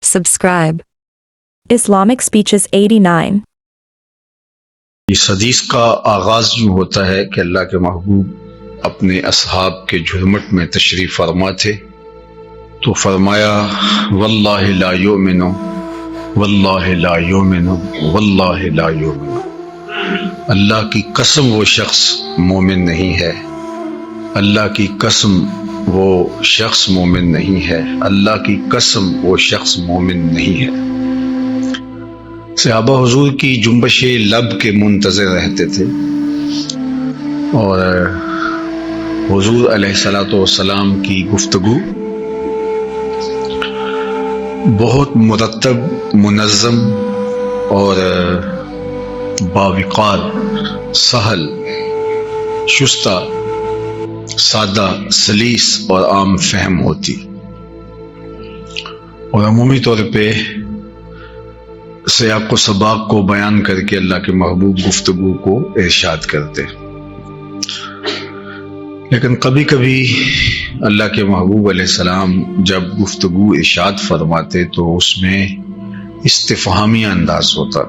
Subscribe. Islamic Speeches 89. اس حدیث کا آغاز یوں ہوتا ہے کہ اللہ کے محبوب اپنے اصحاب کے جھرمٹ میں تشریف فرما تھے تو فرمایا واللہ لا یؤمن واللہ لا یؤمن واللہ لا یؤمن، اللہ کی قسم وہ شخص مومن نہیں ہے، اللہ کی قسم وہ شخص مومن نہیں ہے، اللہ کی قسم وہ شخص مومن نہیں ہے۔ صحابہ حضور کی جنبش لب کے منتظر رہتے تھے اور حضور علیہ الصلاۃ والسلام کی گفتگو بہت مرتب، منظم اور باوقار، سہل، شستہ، سادہ، سلیس اور عام فہم ہوتی، اور عمومی طور پہ سیاق و سباق کو بیان کر کے اللہ کے محبوب گفتگو کو ارشاد کرتے۔ لیکن کبھی کبھی اللہ کے محبوب علیہ السلام جب گفتگو ارشاد فرماتے تو اس میں استفہامی انداز ہوتا،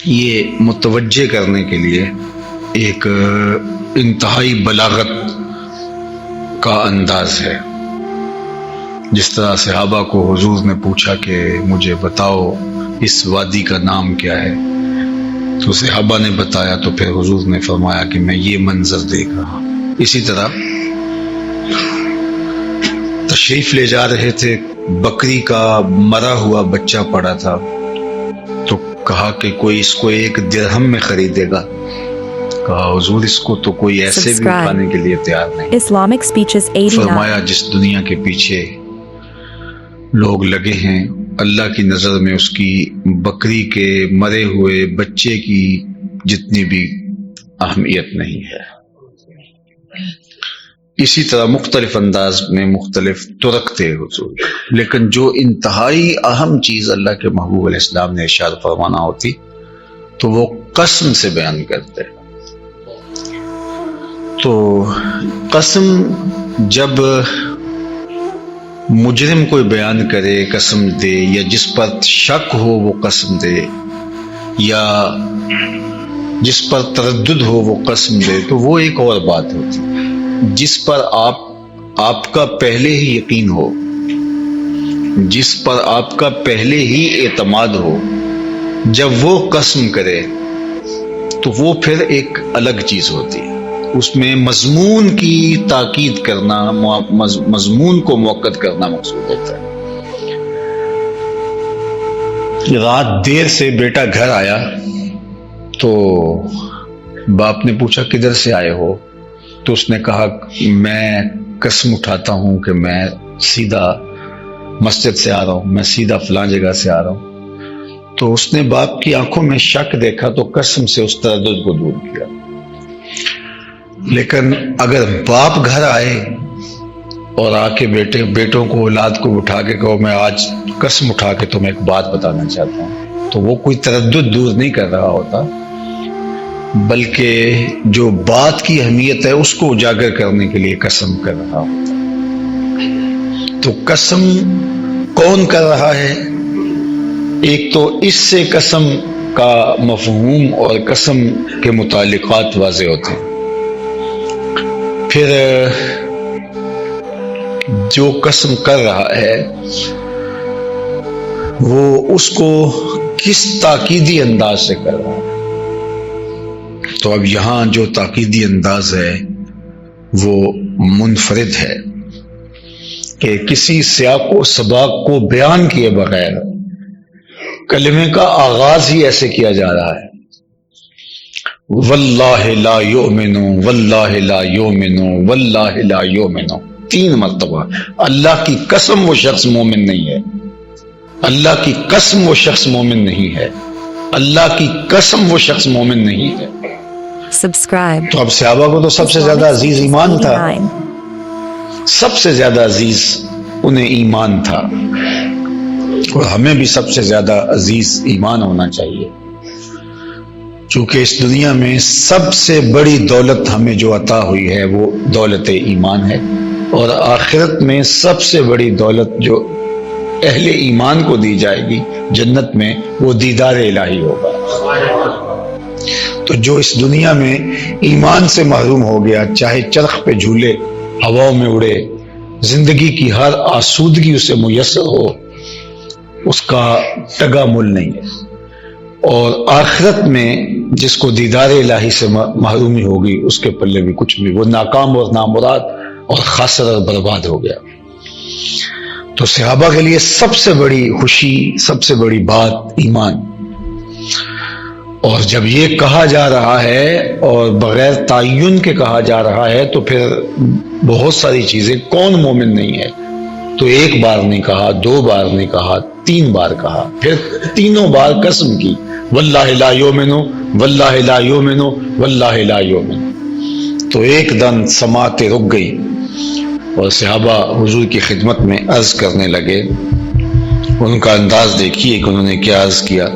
یہ متوجہ کرنے کے لیے ایک انتہائی بلاغت کا انداز ہے۔ جس طرح صحابہ کو حضور نے پوچھا کہ مجھے بتاؤ اس وادی کا نام کیا ہے، تو صحابہ نے بتایا تو پھر حضور نے فرمایا کہ میں یہ منظر دیکھ رہا ہوں۔ اسی طرح تشریف لے جا رہے تھے، بکری کا مرا ہوا بچہ پڑا تھا تو کہا کہ کوئی اس کو 1 درہم میں خریدے گا، کہا حضور اس کو تو کوئی ایسے بھی اٹھانے کے لیے تیار نہیں۔ Islamic Speeches 89. فرمایا جس دنیا کے پیچھے لوگ لگے ہیں اللہ کی نظر میں اس کی بکری کے مرے ہوئے بچے کی جتنی بھی اہمیت نہیں ہے۔ اسی طرح مختلف انداز میں مختلف طرق تھے حضور، لیکن جو انتہائی اہم چیز اللہ کے محبوب علیہ السلام نے ارشاد فرمانا ہوتی تو وہ قسم سے بیان کرتے۔ تو قسم جب مجرم کوئی بیان کرے قسم دے، یا جس پر شک ہو وہ قسم دے، یا جس پر تردد ہو وہ قسم دے، تو وہ ایک اور بات ہوتی۔ جس پر آپ کا پہلے ہی یقین ہو، جس پر آپ کا پہلے ہی اعتماد ہو، جب وہ قسم کرے تو وہ پھر ایک الگ چیز ہوتی ہے۔ اس میں مضمون کی تاکید کرنا، مضمون کو مؤکد کرنا مقصود ہوتا ہے۔ رات دیر سے بیٹا گھر آیا تو باپ نے پوچھا کدھر سے آئے ہو، تو اس نے کہا میں قسم اٹھاتا ہوں کہ میں سیدھا مسجد سے آ رہا ہوں، میں سیدھا فلاں جگہ سے آ رہا ہوں۔ تو اس نے باپ کی آنکھوں میں شک دیکھا تو قسم سے اس تردد کو دور کیا۔ لیکن اگر باپ گھر آئے اور آ کے بیٹوں کو، اولاد کو اٹھا کے کہو میں آج قسم اٹھا کے تمہیں ایک بات بتانا چاہتا ہوں، تو وہ کوئی تردد دور نہیں کر رہا ہوتا، بلکہ جو بات کی اہمیت ہے اس کو اجاگر کرنے کے لیے قسم کر رہا ہوتا۔ تو قسم کون کر رہا ہے؟ ایک تو اس سے قسم کا مفہوم اور قسم کے متعلقات واضح ہوتے ہیں۔ پھر جو قسم کر رہا ہے وہ اس کو کس تاکیدی انداز سے کر رہا ہے۔ تو اب یہاں جو تاکیدی انداز ہے وہ منفرد ہے کہ کسی سیاق و سباق کو بیان کیے بغیر کلمے کا آغاز ہی ایسے کیا جا رہا ہے، واللہ لا یؤمن واللہ لا یؤمن واللہ لا یؤمن، 3 مرتبہ۔ اللہ کی قسم وہ شخص مومن نہیں ہے، اللہ کی قسم وہ شخص مومن نہیں ہے، اللہ کی قسم وہ شخص مومن نہیں ہے۔ Subscribe. تو اب صحابہ کو تو سب سے زیادہ عزیز ایمان تھا، 89. سب سے زیادہ عزیز انہیں ایمان تھا، اور ہمیں بھی سب سے زیادہ عزیز ایمان ہونا چاہیے، چونکہ اس دنیا میں سب سے بڑی دولت ہمیں جو عطا ہوئی ہے وہ دولت ایمان ہے، اور آخرت میں سب سے بڑی دولت جو اہل ایمان کو دی جائے گی جنت میں، وہ دیدار الہی ہوگا۔ تو جو اس دنیا میں ایمان سے محروم ہو گیا، چاہے چرخ پہ جھولے، ہواؤں میں اڑے، زندگی کی ہر آسودگی اسے میسر ہو، اس کا ٹگا مل نہیں ہے۔ اور آخرت میں جس کو دیدار الہی سے محرومی ہوگی، اس کے پلے بھی کچھ بھی، وہ ناکام اور نامراد اور خاسر اور برباد ہو گیا۔ تو صحابہ کے لیے سب سے بڑی خوشی، سب سے بڑی بات ایمان۔ اور جب یہ کہا جا رہا ہے اور بغیر تعین کے کہا جا رہا ہے، تو پھر بہت ساری چیزیں، کون مومن نہیں ہے؟ تو ایک بار نہیں کہا، دو بار نہیں کہا، 3 بار کہا، پھر تینوں بار قسم کی، واللہ لا یؤمنو، واللہ لا یؤمنو، واللہ لا یؤمنو۔ تو ایک دم سماعتیں رک گئی اور صحابہ حضور کی خدمت میں عرض کرنے لگے۔ ان کا انداز دیکھیے کہ انہوں نے کیا عرض کیا۔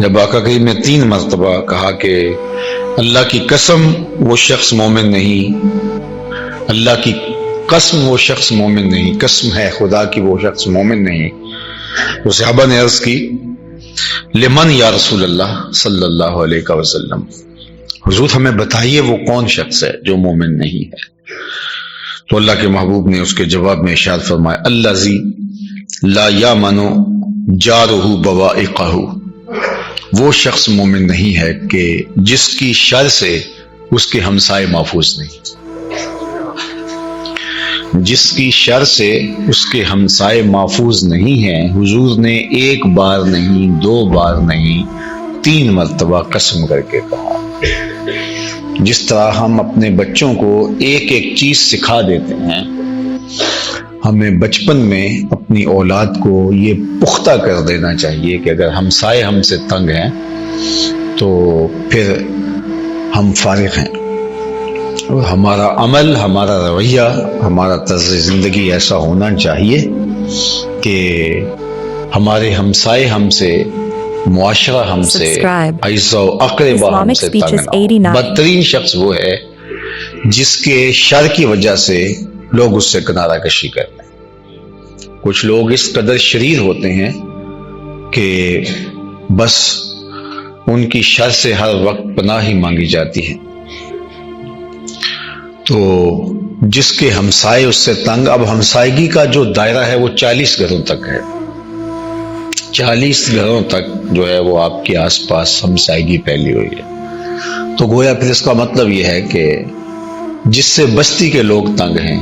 جب آقا کریم نے 3 مرتبہ کہا کہ اللہ کی قسم وہ شخص مومن نہیں، اللہ کی قسم وہ شخص مومن نہیں، قسم ہے خدا کی وہ شخص مومن نہیں، تو صحابہ نے عرض کی لمن یا رسول اللہ صلی اللہ علیہ وسلم، حضور ہمیں بتائیے وہ کون شخص ہے جو مومن نہیں ہے۔ تو اللہ کے محبوب نے اس کے جواب میں ارشاد فرمایا الذی لا یامن جارہ بوائقہ، وہ شخص مومن نہیں ہے کہ جس کی شر سے اس کے ہمسائے محفوظ نہیں، جس کی شر سے اس کے ہمسائے محفوظ نہیں ہیں۔ حضور نے 1 بار نہیں، 2 بار نہیں، 3 مرتبہ قسم کر کے کہا۔ جس طرح ہم اپنے بچوں کو ایک ایک چیز سکھا دیتے ہیں، ہمیں بچپن میں اپنی اولاد کو یہ پختہ کر دینا چاہیے کہ اگر ہمسائے ہم سے تنگ ہیں تو پھر ہم فارغ ہیں، اور ہمارا عمل، ہمارا رویہ، ہمارا طرز زندگی ایسا ہونا چاہیے کہ ہمارے ہمسائے ہم سے، معاشرہ ہم سے، عیسیٰ و اقربا ہم سے تنگ نہ ہو۔ بدترین شخص وہ ہے جس کے شر کی وجہ سے لوگ اس سے کنارہ کشی کرتے ہیں۔ کچھ لوگ اس قدر شریر ہوتے ہیں کہ بس ان کی شر سے ہر وقت پناہ ہی مانگی جاتی ہے۔ تو جس کے ہمسائے اس سے تنگ، اب ہمسائیگی کا جو دائرہ ہے وہ 40 گھروں تک ہے، 40 گھروں تک جو ہے وہ آپ کے آس پاس ہمسائیگی پھیلی ہوئی ہے۔ تو گویا پھر اس کا مطلب یہ ہے کہ جس سے بستی کے لوگ تنگ ہیں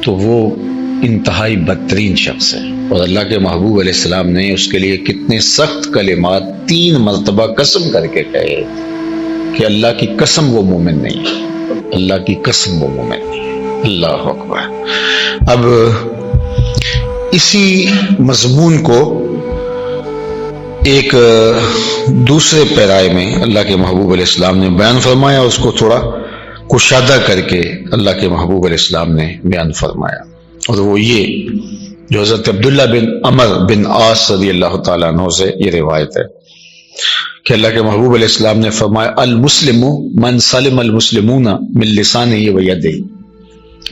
تو وہ انتہائی بدترین شخص ہے، اور اللہ کے محبوب علیہ السلام نے اس کے لیے کتنے سخت کلمات 3 مرتبہ قسم کر کے کہے کہ اللہ کی قسم وہ مومن نہیں ہے، اللہ کی قسم وہ مومن نہیں ہے۔ اللہ اکبر۔ اب اسی مضمون کو ایک دوسرے پیرائے میں اللہ کے محبوب علیہ السلام نے بیان فرمایا، اس کو تھوڑا کشادہ کر کے اللہ کے محبوب علیہ السلام نے بیان فرمایا، اور وہ یہ جو حضرت عبداللہ بن عمر بن عاص رضی اللہ تعالیٰ عنہ سے یہ روایت ہے کہ اللہ کے محبوب علیہ السلام نے فرمایا المسلم من سلم المسلمون من لسانہ و یدہ۔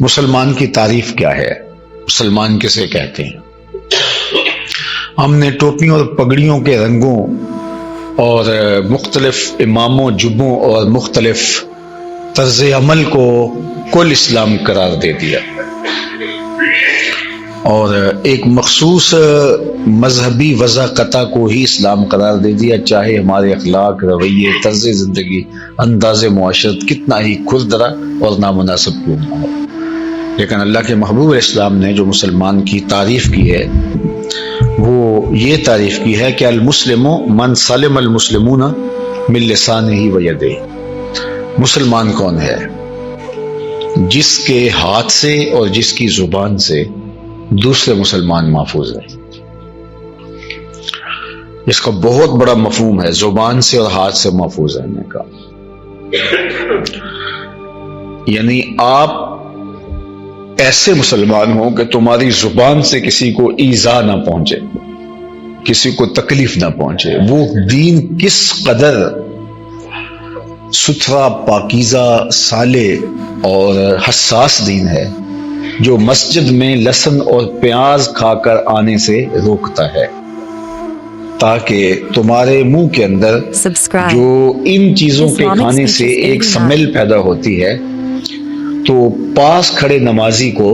مسلمان کی تعریف کیا ہے؟ مسلمان کسے کہتے ہیں؟ ہم نے ٹوپیوں اور پگڑیوں کے رنگوں اور مختلف اماموں، جبوں اور مختلف طرز عمل کو کل اسلام قرار دے دیا، اور ایک مخصوص مذہبی وضاقتہ کو ہی اسلام قرار دے دیا، چاہے ہمارے اخلاق، رویے، طرز زندگی، انداز معاشرت کتنا ہی کھردرا اور نامناسب کیوں نہ ہو۔ لیکن اللہ کے محبوب علیہ السلام نے جو مسلمان کی تعریف کی ہے وہ یہ تعریف کی ہے کہ المسلم من سلم المسلمون من لسانہ و یدہ۔ مسلمان کون ہے؟ جس کے ہاتھ سے اور جس کی زبان سے دوسرے مسلمان محفوظ ہیں۔ اس کا بہت بڑا مفہوم ہے، زبان سے اور ہاتھ سے محفوظ رہنے کا۔ یعنی آپ ایسے مسلمان ہوں کہ تمہاری زبان سے کسی کو ایذا نہ پہنچے، کسی کو تکلیف نہ پہنچے۔ وہ دین کس قدر ستھرا، پاکیزہ، صالح اور حساس دین ہے جو مسجد میں لہسن اور پیاز کھا کر آنے سے روکتا ہے، تاکہ تمہارے منہ کے اندر subscribe, جو ان چیزوں کے Islamic کھانے سے Speeches ایک 89. سمیل پیدا ہوتی ہے تو پاس کھڑے نمازی کو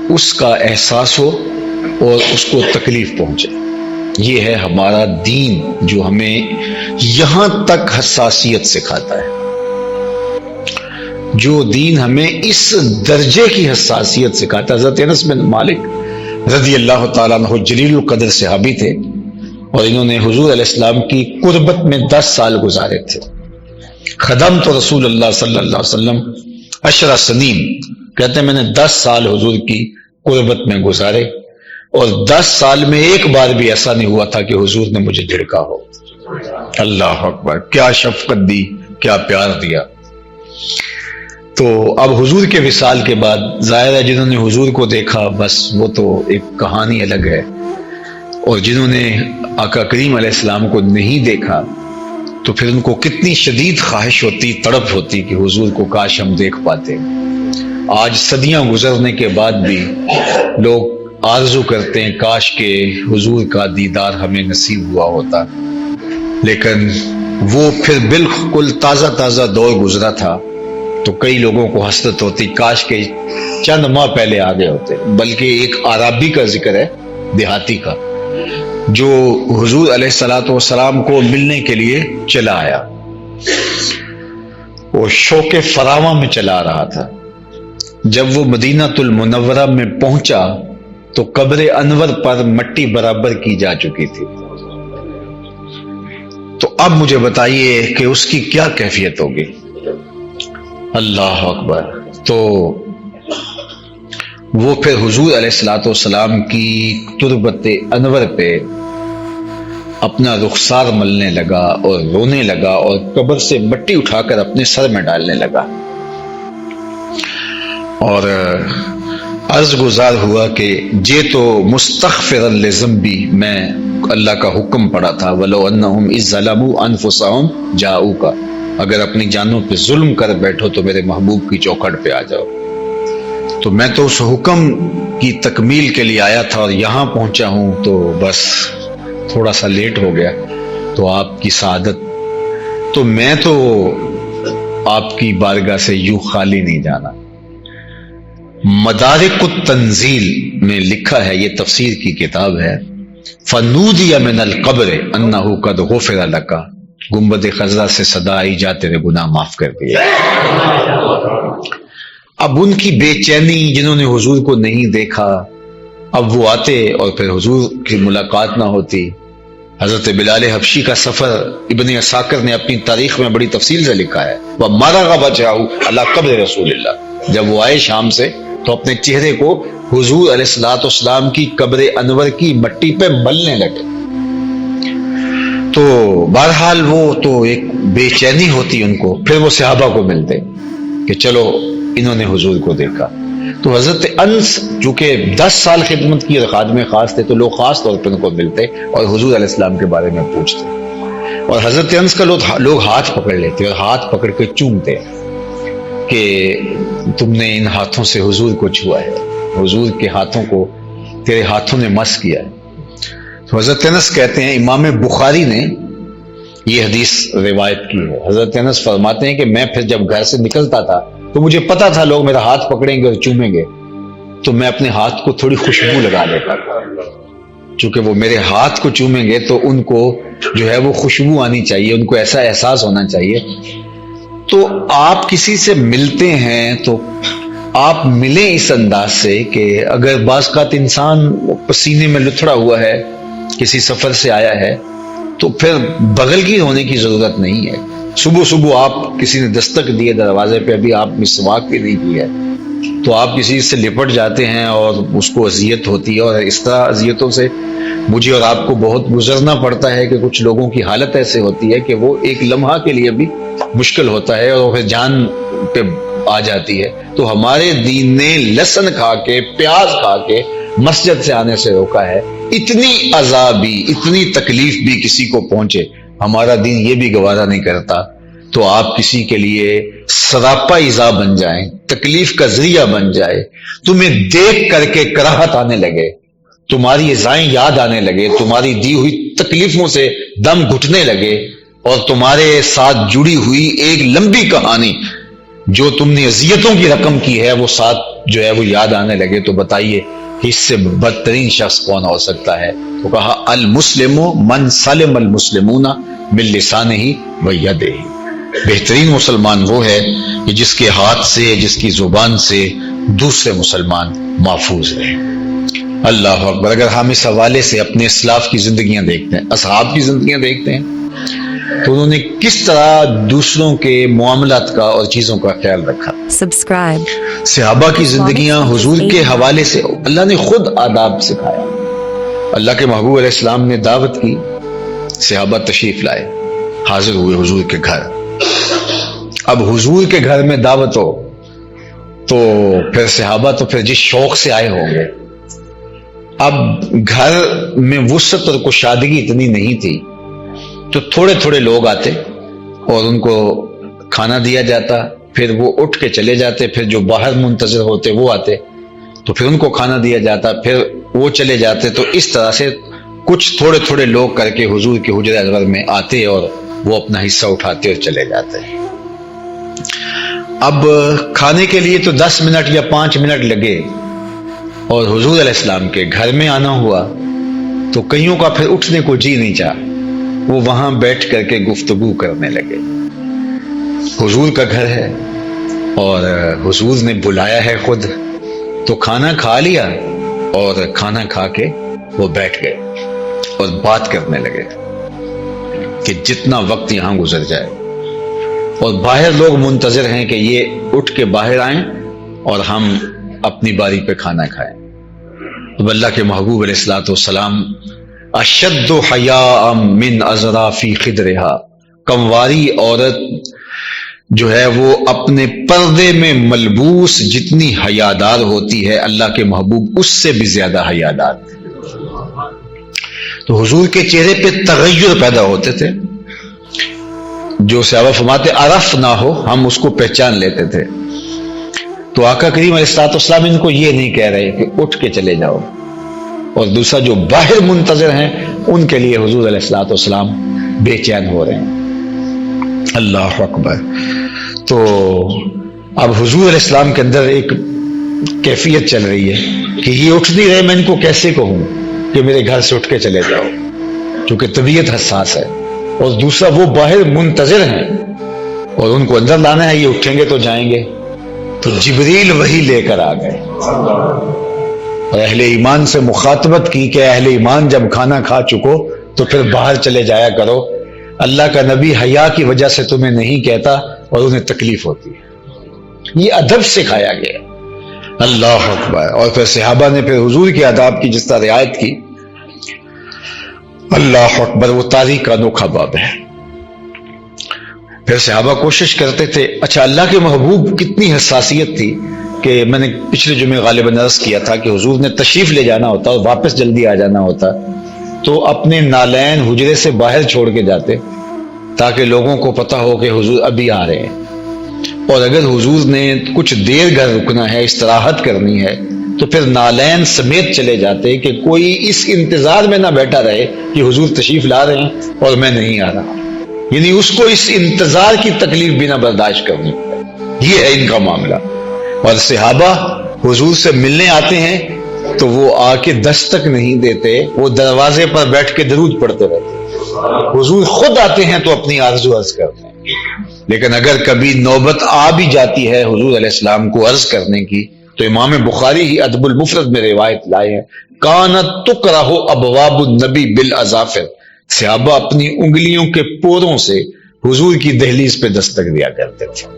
اس کا احساس ہو اور اس کو تکلیف پہنچے۔ یہ ہے ہمارا دین جو ہمیں یہاں تک حساسیت سکھاتا ہے، جو دین ہمیں اس درجے کی حساسیت سکھاتا ہے۔ حضرت انس بن مالک رضی اللہ تعالیٰ عنہ جلیل القدر صحابی تھے، اور انہوں نے حضور علیہ السلام کی قربت میں 10 سال گزارے تھے۔ خدمت رسول اللہ صلی اللہ علیہ وسلم 10 سنین، کہتے ہیں میں نے 10 سال حضور کی قربت میں گزارے، اور 10 سال میں ایک بار بھی ایسا نہیں ہوا تھا کہ حضور نے مجھے جھڑکا ہو۔ اللہ اکبر، کیا شفقت دی، کیا پیار دیا۔ تو اب حضور کے وصال کے بعد ظاہر ہے جنہوں نے حضور کو دیکھا بس وہ تو ایک کہانی الگ ہے، اور جنہوں نے آقا کریم علیہ السلام کو نہیں دیکھا تو پھر ان کو کتنی شدید خواہش ہوتی، تڑپ ہوتی کہ حضور کو کاش ہم دیکھ پاتے۔ آج صدیاں گزرنے کے بعد بھی لوگ آرزو کرتے ہیں کاش کہ حضور کا دیدار ہمیں نصیب ہوا ہوتا، لیکن وہ پھر بالکل تازہ دور گزرا تھا تو کئی لوگوں کو حسرت ہوتی کاش کہ چند ماہ پہلے آگے ہوتے۔ بلکہ ایک عربی کا ذکر ہے، دیہاتی کا، جو حضور علیہ الصلوۃ والسلام کو ملنے کے لیے چلا آیا، وہ شوق فراواں میں چلا آ رہا تھا۔ جب وہ مدینہ المنورہ میں پہنچا تو قبر انور پر مٹی برابر کی جا چکی تھی۔ تو اب مجھے بتائیے کہ اس کی کیا کیفیت ہوگی؟ اللہ اکبر۔ تو وہ پھر حضور علیہ الصلوۃ والسلام کی تربت انور پہ اپنا رخسار ملنے لگا اور رونے لگا، اور قبر سے مٹی اٹھا کر اپنے سر میں ڈالنے لگا، اور عرض گزار ہوا کہ جے تو مستغفرا لذنبی، میں اللہ کا حکم پڑا تھا وَلَوْ أَنَّهُمْ إِذْ ظَلَمُوا أَنفُسَهُمْ جَاءُوكَ، اگر اپنی جانوں پہ ظلم کر بیٹھو تو میرے محبوب کی چوکھٹ پہ آ جاؤ۔ تو میں تو اس حکم کی تکمیل کے لیے آیا تھا اور یہاں پہنچا ہوں تو بس تھوڑا سا لیٹ ہو گیا، تو آپ کی سعادت، تو میں تو آپ کی بارگاہ سے یوں خالی نہیں جانا۔ مدارک التنزیل میں لکھا ہے، یہ تفسیر کی کتاب ہے، فنودی من القبر انہ قد غفر لک، گنبد خضرا سے صدا آئی جا تیرے گناہ معاف کر دیا۔ اب ان کی بے چینی، جنہوں نے حضور کو نہیں دیکھا، اب وہ آتے اور پھر حضور کی ملاقات نہ ہوتی۔ حضرت بلال حبشی کا سفر ابن عساکر نے اپنی تاریخ میں بڑی تفصیل سے لکھا ہے، وَمَرَغَ وَجْهَهُ عَلَى قَبْرِ رسول اللہ، جب وہ آئے شام سے تو اپنے چہرے کو حضور علیہ الصلوۃ والسلام کی قبر انور کی مٹی پہ ملنے لگے۔ تو بہرحال وہ تو ایک بے چینی ہوتی ان کو، پھر وہ صحابہ کو ملتے کہ چلو انہوں نے حضور کو دیکھا۔ تو حضرت انس چونکہ 10 سال خدمت کی اور خادم خاص تھے تو لوگ خاص طور پر ان کو ملتے اور حضور علیہ السلام کے بارے میں پوچھتے، اور حضرت انس کا لوگ ہاتھ پکڑ لیتے اور ہاتھ پکڑ کے چومتے کہ تم نے ان ہاتھوں سے حضور کو چھوا ہے، حضور کے ہاتھوں کو تیرے ہاتھوں نے مس کیا ہے۔ تو حضرت انس کہتے ہیں، امام بخاری نے یہ حدیث روایت کی ہے، حضرت انس فرماتے ہیں کہ میں پھر جب گھر سے نکلتا تھا تو مجھے پتا تھا لوگ میرا ہاتھ پکڑیں گے اور چومیں گے، تو میں اپنے ہاتھ کو تھوڑی خوشبو لگا لیتا تھا، چونکہ وہ میرے ہاتھ کو چومیں گے تو ان کو جو ہے وہ خوشبو آنی چاہیے، ان کو ایسا احساس ہونا چاہیے۔ تو آپ کسی سے ملتے ہیں تو آپ ملیں اس انداز سے کہ اگر بعض اوقات انسان پسینے میں لتھڑا ہوا ہے، کسی سفر سے آیا ہے، تو پھر بغل کی ہونے کی ضرورت نہیں ہے۔ صبح صبح آپ کسی نے دستک دیے دروازے پہ، ابھی آپ مسواک بھی نہیں کی ہے، تو آپ کسی سے لپٹ جاتے ہیں اور اس کو اذیت ہوتی ہے، اور اس طرح اذیتوں سے مجھے اور آپ کو بہت گزرنا پڑتا ہے کہ کچھ لوگوں کی حالت ایسے ہوتی ہے کہ وہ ایک لمحہ کے لیے بھی مشکل ہوتا ہے اور پھر جان پہ آ جاتی ہے۔ تو ہمارے دین نے لہسن کھا کے، پیاز کھا کے مسجد سے آنے سے روکا ہے۔ اتنی عذابی، اتنی تکلیف بھی کسی کو پہنچے، ہمارا دین یہ بھی گوارا نہیں کرتا، تو آپ کسی کے لیے سراپا ایذا بن جائیں تکلیف کا ذریعہ بن جائے، تمہیں دیکھ کر کے کراہت آنے لگے، تمہاری ازائیں یاد آنے لگے، تمہاری دی ہوئی تکلیفوں سے دم گھٹنے لگے، اور تمہارے ساتھ جڑی ہوئی ایک لمبی کہانی جو تم نے اذیتوں کی رقم کی ہے وہ ساتھ جو ہے وہ یاد آنے لگے، تو بتائیے اس سے بدترین شخص کون ہو سکتا ہے؟ تو کہا المسلم من سلم المسلمون من لسانہ و یدہ، بہترین مسلمان وہ ہے کہ جس کے ہاتھ سے، جس کی زبان سے دوسرے مسلمان محفوظ رہے۔ اللہ اکبر۔ اگر ہم اس حوالے سے اپنے اسلاف کی زندگیاں دیکھتے ہیں، اصحاب کی زندگیاں دیکھتے ہیں، تو انہوں نے کس طرح دوسروں کے معاملات کا اور چیزوں کا خیال رکھا۔ Subscribe. صحابہ کی زندگیاں حضور کے حوالے سے اللہ نے خود آداب سکھایا۔ اللہ کے محبوب علیہ السلام نے دعوت کی، صحابہ تشریف لائے، حاضر ہوئے حضور کے گھر۔ اب حضور کے گھر میں دعوت ہو تو پھر صحابہ تو پھر جس شوق سے آئے ہوں گے، اب گھر میں وسعت اور کشادگی اتنی نہیں تھی، تو تھوڑے تھوڑے لوگ آتے اور ان کو کھانا دیا جاتا، پھر وہ اٹھ کے چلے جاتے، پھر جو باہر منتظر ہوتے وہ آتے تو پھر ان کو کھانا دیا جاتا، پھر وہ چلے جاتے، تو اس طرح سے کچھ تھوڑے تھوڑے لوگ کر کے حضور کے حجرہ اصغر میں آتے اور وہ اپنا حصہ اٹھاتے اور چلے جاتے۔ اب کھانے کے لیے تو 10 منٹ یا 5 منٹ لگے، اور حضور علیہ السلام کے گھر میں آنا ہوا تو کئیوں کا پھر اٹھنے کو جی نہیں چاہا، وہ وہاں بیٹھ کر کے گفتگو کرنے لگے۔ حضور کا گھر ہے اور حضور نے بلایا ہے خود، تو کھانا کھا لیا اور کھانا کھا کے وہ بیٹھ گئے اور بات کرنے لگے کہ جتنا وقت یہاں گزر جائے، اور باہر لوگ منتظر ہیں کہ یہ اٹھ کے باہر آئیں اور ہم اپنی باری پہ کھانا کھائیں۔ اب اللہ کے محبوب علیہ الصلوۃ والسلام اشد حیاء من اظراف خدرہا، کمواری عورت جو ہے وہ اپنے پردے میں ملبوس جتنی حیادار ہوتی ہے، اللہ کے محبوب اس سے بھی زیادہ حیادار تھے۔ تو حضور کے چہرے پہ تغیر پیدا ہوتے تھے، جو صحابہ فرماتے عرف نہ ہو ہم اس کو پہچان لیتے تھے۔ تو آقا کریم علیہ الصلوۃ والسلام ان کو یہ نہیں کہہ رہے کہ اٹھ کے چلے جاؤ، اور دوسرا جو باہر منتظر ہیں ان کے لیے حضور علیہ الصلوۃ والسلام بے چین ہو رہے ہیں۔ اللہ اکبر۔ تو اب حضور علیہ السلام کے اندر ایک کیفیت چل رہی ہے کہ یہ اٹھ نہیں رہے، میں ان کو کیسے کہوں کہ میرے گھر سے اٹھ کے چلے جاؤ، کیونکہ طبیعت حساس ہے، اور دوسرا وہ باہر منتظر ہیں اور ان کو اندر لانا ہے، یہ اٹھیں گے تو جائیں گے۔ تو جبریل وہی لے کر آ گئے اور اہل ایمان سے مخاطبت کی کہ اہل ایمان جب کھانا کھا چکو تو پھر باہر چلے جایا کرو، اللہ کا نبی حیا کی وجہ سے تمہیں نہیں کہتا اور انہیں تکلیف ہوتی ہے۔ یہ ادب سکھایا گیا۔ اللہ اکبر۔ اور پھر صحابہ نے پھر حضور کے آداب کی جس طرح رعایت کی، اللہ اکبر، وہ تاریخ کا انوکھا باب ہے۔ پھر صحابہ کوشش کرتے تھے، اچھا اللہ کے محبوب کتنی حساسیت تھی کہ میں نے پچھلے جمعے غالباً عرض کیا تھا کہ حضور نے تشریف لے جانا ہوتا اور واپس جلدی آ جانا ہوتا تو اپنے نالین حجرے سے باہر چھوڑ کے جاتے تاکہ لوگوں کو پتہ ہو کہ حضور ابھی آ رہے ہیں، اور اگر حضور نے کچھ دیر گھر رکنا ہے، استراحت کرنی ہے، تو پھر نالین سمیت چلے جاتے کہ کوئی اس انتظار میں نہ بیٹھا رہے کہ حضور تشریف لا رہے ہیں اور میں نہیں آ رہا، یعنی اس کو اس انتظار کی تکلیف بھی نہ برداشت کرنی۔ یہ ہے ان کا معاملہ۔ اور صحابہ حضور سے ملنے آتے ہیں تو وہ آ کے دستک نہیں دیتے، وہ دروازے پر بیٹھ کے درود پڑھتے رہتے۔ حضور خود آتے ہیں تو اپنی آرزو عرض کرتے ہیں، لیکن اگر کبھی نوبت آ بھی جاتی ہے حضور علیہ السلام کو عرض کرنے کی تو امام بخاری ہی ادب المفرد میں روایت لائے ہیں، کانت تکرہ ابواب النبی بالاظافر، صحابہ اپنی انگلیوں کے پوروں سے حضور کی دہلیز پہ دستک دیا کرتے تھے۔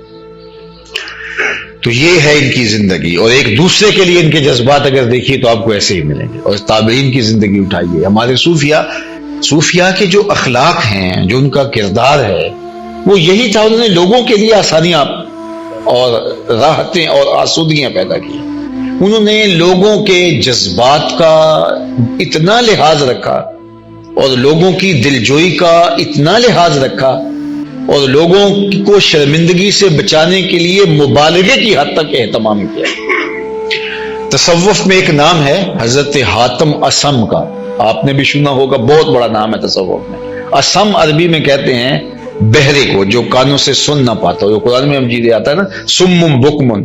تو یہ ہے ان کی زندگی، اور ایک دوسرے کے لیے ان کے جذبات اگر دیکھیے تو آپ کو ایسے ہی ملیں گے۔ اور تابعین کی زندگی اٹھائیے، ہمارے صوفیاء کے جو اخلاق ہیں، جو ان کا کردار ہے، وہ یہی تھا، انہوں نے لوگوں کے لیے آسانیاں اور راحتیں اور آسودگیاں پیدا کی۔ انہوں نے لوگوں کے جذبات کا اتنا لحاظ رکھا اور لوگوں کی دلجوئی کا اتنا لحاظ رکھا اور لوگوں کو شرمندگی سے بچانے کے لیے مبالغے کی حد تک اہتمام کیا۔ تصوف میں ایک نام ہے حضرت حاتم اصم کا، آپ نے بھی سنا ہوگا، بہت بڑا نام ہے تصوف میں۔ اصم عربی میں کہتے ہیں بہرے کو، جو کانوں سے سن نہ پاتا ہو، جو قرآن میں مجید آتا ہے نا سمم بکمن،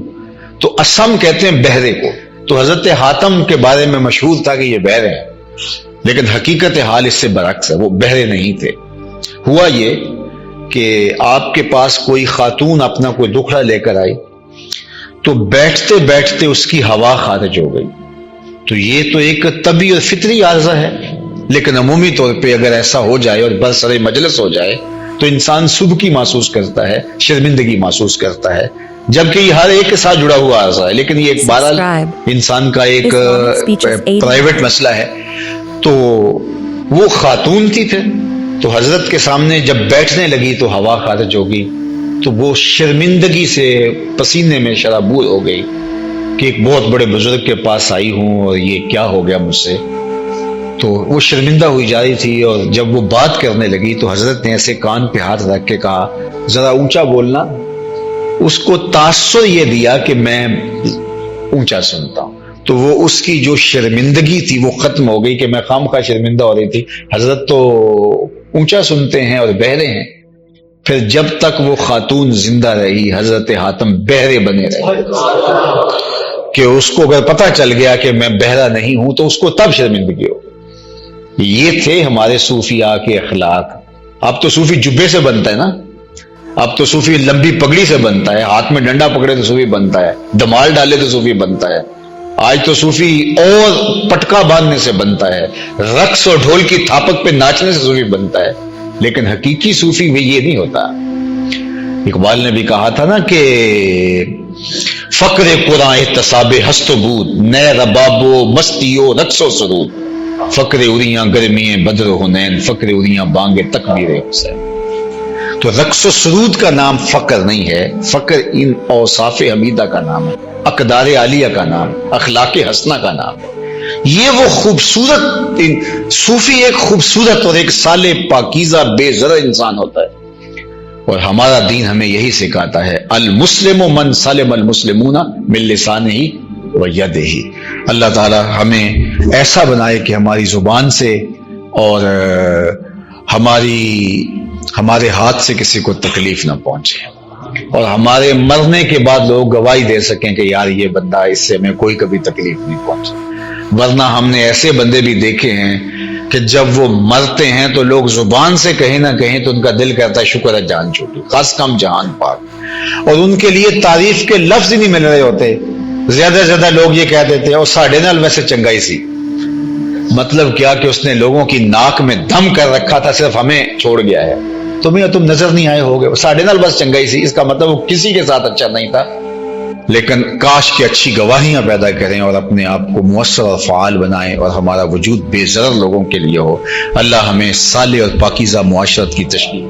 تو اصم کہتے ہیں بہرے کو۔ تو حضرت حاتم کے بارے میں مشہور تھا کہ یہ بہرے ہیں، لیکن حقیقت حال اس سے برعکس ہے، وہ بہرے نہیں تھے۔ ہوا یہ کہ آپ کے پاس کوئی خاتون اپنا کوئی دکھڑا لے کر آئی، تو بیٹھتے بیٹھتے اس کی ہوا خارج ہو گئی۔ تو یہ تو ایک طبیعی اور فطری عارضہ ہے، لیکن عمومی طور پہ اگر ایسا ہو جائے اور برسر مجلس ہو جائے تو انسان سبکی محسوس کرتا ہے، شرمندگی محسوس کرتا ہے، جبکہ یہ ہر ایک کے ساتھ جڑا ہوا عارضہ ہے، لیکن یہ ایک بہرحال انسان کا ایک پرائیویٹ مسئلہ ہے۔ تو وہ خاتون تھی پھر، تو حضرت کے سامنے جب بیٹھنے لگی تو ہوا خارج ہوگی، تو وہ شرمندگی سے پسینے میں شرابور ہو گئی کہ ایک بہت بڑے بزرگ کے پاس آئی ہوں اور یہ کیا ہو گیا مجھ سے۔ تو وہ شرمندہ ہوئی جا رہی تھی، اور جب وہ بات کرنے لگی تو حضرت نے ایسے کان پہ ہاتھ رکھ کے کہا ذرا اونچا بولنا۔ اس کو تاثر یہ دیا کہ میں اونچا سنتا ہوں، تو وہ اس کی جو شرمندگی تھی وہ ختم ہو گئی کہ میں خامخواہ شرمندہ ہو رہی تھی، حضرت تو اونچا سنتے ہیں اور بہرے ہیں۔ پھر جب تک وہ خاتون زندہ رہی حضرت حاتم بہرے بنے رہے، کہ اس کو اگر پتہ چل گیا کہ میں بہرا نہیں ہوں تو اس کو تب شرمندگی ہو۔ یہ تھے ہمارے صوفیاء کے اخلاق۔ اب تو صوفی جبے سے بنتا ہے نا، اب تو صوفی لمبی پگڑی سے بنتا ہے، ہاتھ میں ڈنڈا پکڑے تو صوفی بنتا ہے، دمال ڈالے تو صوفی بنتا ہے، آج تو صوفی اور پٹکا باندھنے سے بنتا ہے، رقص اور ڈھول کی تھاپک پہ ناچنے سے صوفی بنتا ہے، لیکن حقیقی صوفی میں یہ نہیں ہوتا۔ اقبال نے بھی کہا تھا نا کہ فقر قرآن احتساب ہست و بود، نئے رباب و مستی و رقص و سرود، فقر اریاں گرمی بدر و حنین، فقر اریاں بانگے تکبیر حسین۔ تو رقص و سرود کا نام فقر نہیں ہے، فقر ان اوصاف حمیدہ کا نام ہے، اقدار عالیہ کا نام، اخلاق حسنہ کا نام ہے۔ یہ وہ خوبصورت صوفی ایک خوبصورت اور ایک صالح پاکیزہ بے زرع انسان ہوتا ہے، اور ہمارا دین ہمیں یہی سکھاتا ہے، المسلم من سلم المسلمون من لسانہ و یدہ۔ اللہ تعالی ہمیں ایسا بنائے کہ ہماری زبان سے اور ہمارے ہاتھ سے کسی کو تکلیف نہ پہنچے، اور ہمارے مرنے کے بعد لوگ گواہی دے سکیں کہ یار یہ بندہ، اس سے ہمیں کوئی کبھی تکلیف نہیں پہنچی۔ ورنہ ہم نے ایسے بندے بھی دیکھے ہیں کہ جب وہ مرتے ہیں تو لوگ زبان سے کہیں نہ کہیں تو ان کا دل کہتا ہے شکر ہے جان چھوٹی، خاص کم جہان پاک، اور ان کے لیے تعریف کے لفظ ہی نہیں مل رہے ہوتے۔ زیادہ سے زیادہ لوگ یہ کہہ دیتے ہیں اور ساڑھے نال ویسے چنگائی سی، مطلب کیا کہ اس نے لوگوں کی ناک میں دم کر رکھا تھا، صرف ہمیں چھوڑ گیا ہے، تم نظر نہیں آئے ہوگے، ساڑھے نال بس چنگائی سی، اس کا مطلب وہ کسی کے ساتھ اچھا نہیں تھا۔ لیکن کاش کہ اچھی گواہیاں پیدا کریں اور اپنے آپ کو مؤثر اور فعال بنائیں، اور ہمارا وجود بے ضرر لوگوں کے لیے ہو۔ اللہ ہمیں صالح اور پاکیزہ معاشرت کی تشکیل